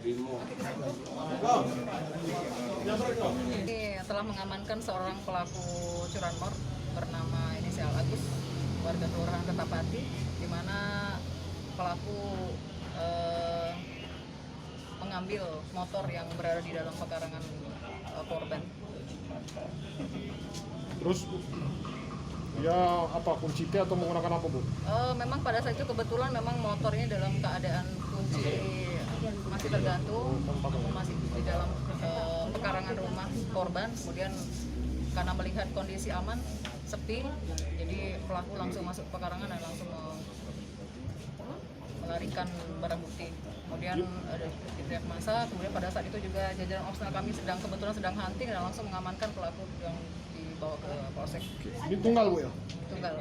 Ini telah mengamankan seorang pelaku curanmor bernama inisial Agus, warga Kelurahan Ketapati, di mana pelaku mengambil motor yang berada di dalam pekarangan korban. Terus dia apa, kunci T atau menggunakan apa, Bu? Memang pada saat itu kebetulan memang motornya dalam keadaan kunci masih tergantung, masih di dalam pekarangan rumah korban. Kemudian karena melihat kondisi aman, sepi, jadi pelaku langsung masuk pekarangan dan langsung melarikan barang bukti. Kemudian ada teriak massa. Kemudian pada saat itu juga jajaran operasional kami kebetulan sedang hunting dan langsung mengamankan pelaku yang dibawa ke polsek. Ini tunggal, Bu, ya? Tunggal.